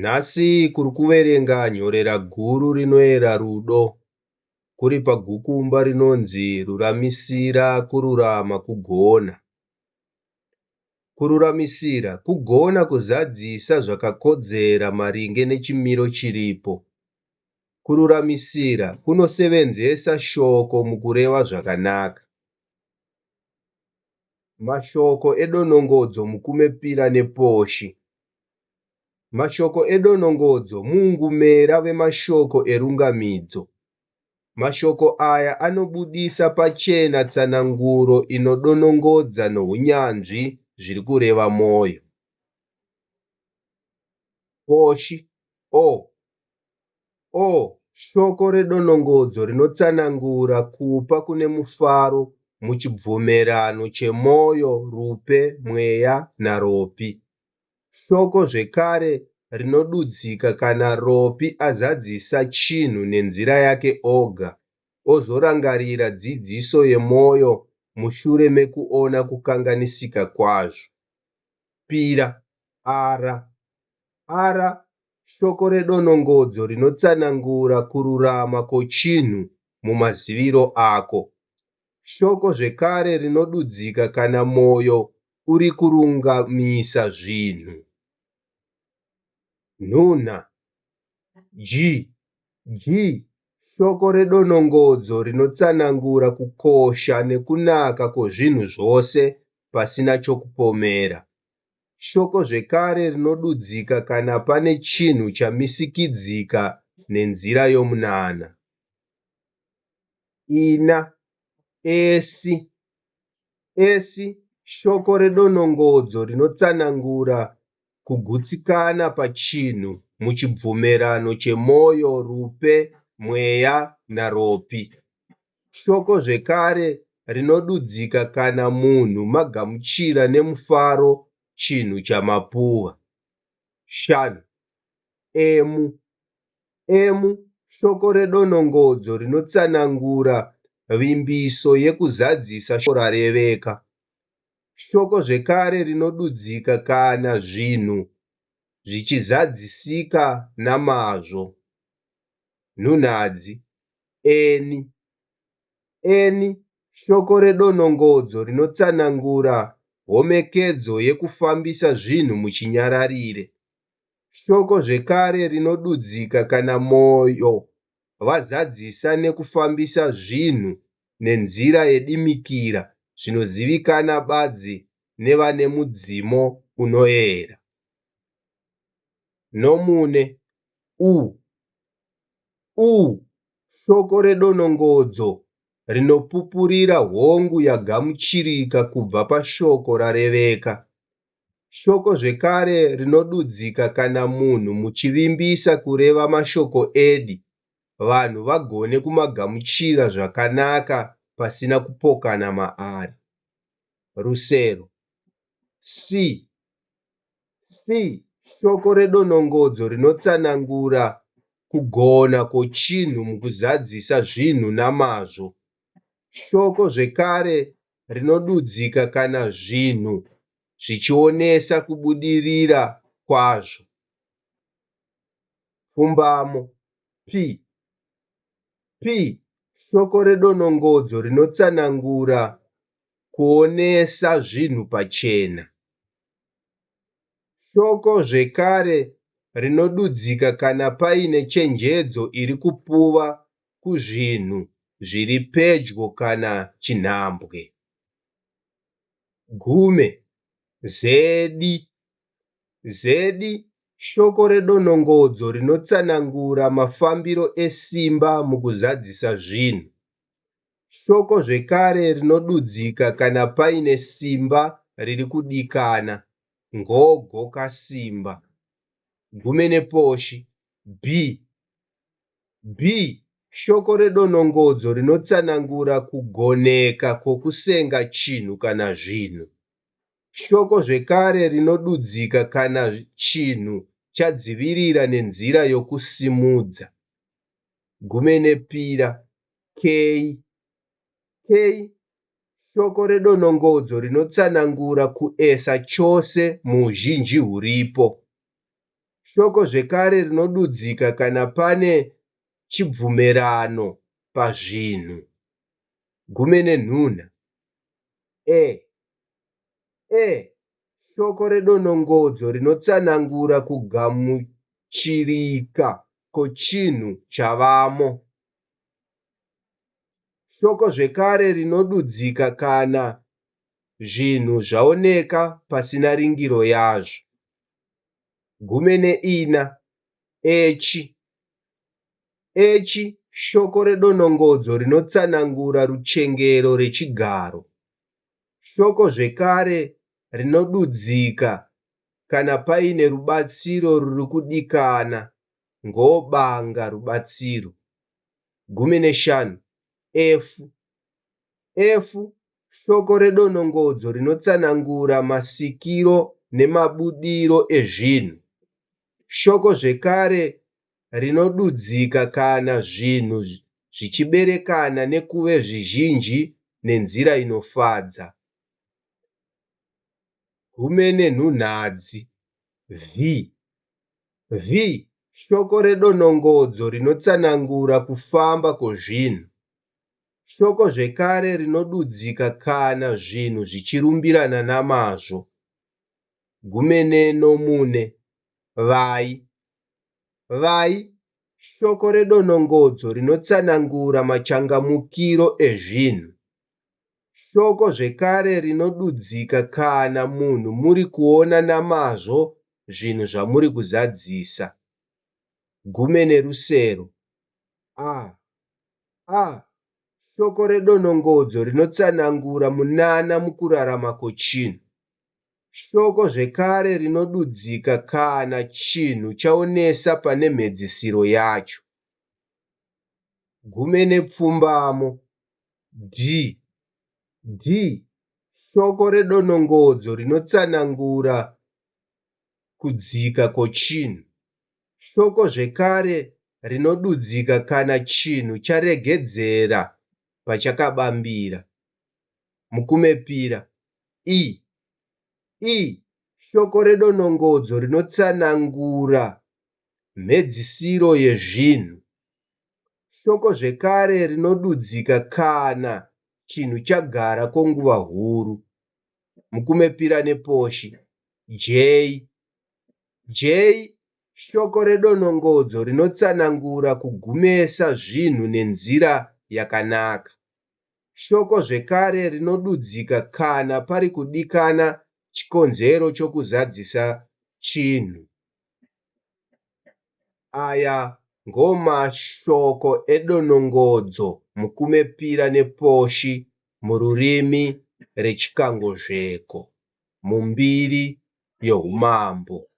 Nhasi kuri kuverenga nyorera guru rinoyera rudo. Kuri pagukumba rinonzi ruramisira kururama kugona. Kururamisira kugona kuzadzisa zvakakodzera maringe nechimiro chiripo. Kururamisira kunosevenzesa shoko mukureva zvakanaka. Mashoko edonongodzo mukumepira neposhi. Mashoko edonongodzo mungumera wemashoko erungamidzo. Mashoko aya anobudisa pachena tsananguro inodonongodza nohunyanzvi zviri kureva moyo. Poshi shoko redonongodzo rinotsanangura kupa kune mufaro muchibvumerano chemoyo, rupe, mweya naropi. Shoko zvekare rinodudzika kana ropi azadzisa chinhu nenzira yake oga, ozorangarira dzidziso yemoyo mushure mekuona kukanganisika kwazvo. Pira ara shoko redonongodzo rinotsanangura kururama kwechinhu mumaziviro ako. Shoko zvekare rinodudzika kana moyo uri kurungamisa zvinhu. Nhunha shoko redonongodzo rinotsanangura kukosha nekunaka kwezvinhu zvose pasina chokupomera. Shoko zvekare rinodudzika kana pane chinhu chamisikidzika nenzira yomunana. Esi shoko redonongodzo rinotsanangura kugutsikana pachinhu muchibvumerano chemoyo, rupe, mweya naropi. Shoko zvekare rinodudzika kana munhu magamuchira nemufaro chinhu chamapuwa. Emu shoko redonongodzo rinotsanangura vimbiso yekuzadzisa shoko rareveka. Shoko zvekare rinodudzika kana zvinhu zvichizadzisika namazvo. Nhunhadzi eni shoko redonongodzo rinotsanangura homekedzo yekufambisa zvinhu muchinyararire. Shoko zvekare rinodudzika kana moyo wazadzisa nekufambisa zvinhu nenzira yedimikira zvinozivikana badzi nevane mudzimo unoyera. Nomune shoko redonongodzo rinopupurira hongu yagamuchirika kubva pashoko rareveka. Shoko zvekare rinodudzika kana munhu muchivimbisa kureva mashoko edi, vanhu vagone kumagamuchira zvakanaka pasina kupokana maari. Rusero shoko redonongodzo rinotsanangura kugona kwechinhu mukuzadzisa zvinhu namazvo. Shoko zvekare rinodudzika kana zvinhu zvichionesa kubudirira kwazvo. Pfumbamo shoko redonongodzo rinotsanangura kuonesa zvinhu pachena. Shoko zvekare rinodudzika kana paine chenjedzo iri kupuwa kuzvinhu zviri pedyo kana chinhambwe. Zedi shoko redonongodzo rinotsanangura mafambiro esimba mukuzadzisa zvinhu. Shoko zvekare rinodudzika kana paine simba riri kudikana, ngogo kasimba. Gume neposhi shoko redonongodzo rinotsanangura kugoneka kwokusenga chinhu kana zvinhu. Shoko zvekare rinodudzika kana chinhu chadzivirira nenzira yokusimudza. Gume nepira shoko redonongodzo rinotsanangura kuesa chose muuzhinji huripo. Shoko zvekare rinodudzika kana pane chibvumirano pazvinhu. Gume nenhuna. Shoko redonongodzo rinotsanangura kugamuchirika kwechinhu chavamo. Shoko zvekare rinodudzika kana zvinhu zvaoneka pasina ringiro yazvo. Gume neina. Shoko redonongodzo rinotsanangura ruchengero rechigaro. Shoko zvekare rinodudzika kana paine rubatsiro ruri kudikana, ngobanga rubatsiro. Gume neshanu. Shoko redonongodzo rinotsanangura masikiro nemabudiro ezvinhu. Shoko zvekare rinodudzika kana zvinhu zvichiberekana nekuve zvizhinji nenzira inofadza. Gume nenhunhadzi. Shoko redonongodzo rinotsanangura kufamba kwezvinhu. Shoko zvekare rinodudzika kana zvinhu zvichirumbirana namazvo. Gume nenomune. Shoko redonongodzo rinotsanangura machangamukiro ezvinhu. Shoko zvekare rinodudzika kana munhu muri kuona namazvo zvinhu zvamuri kuzadzisa. Gume nerusero. Shoko redonongodzo rinotsanangura munana mukurarama kwechinhu. Shoko zvekare rinodudzika kana chinhu chaonesa pane mhedzisiro yacho. Gume nepfumbamo. Shoko redonongodzo rinotsanangura kudzika kwechinhu. Shoko zvekare rinodudzika kana chinhu charegedzera pachakabambira. Mukumepira. Shoko redonongodzo rinotsanangura mhedzisiro yezvinhu. Shoko zvekare rinodudzika kana chinhu chagara kwenguva huru. Mukumepira neposhi. Shoko redonongodzo rinotsanangura kugumesa zvinhu nenzira yakanaka. Shoko zvekare rinodudzika kana pari kudikana chikonzero chokuzadzisa chinhu. Aya ngomashoko edonongodzo mukumepira neposhi mururimi rechikangozveko mumbiri youmambo.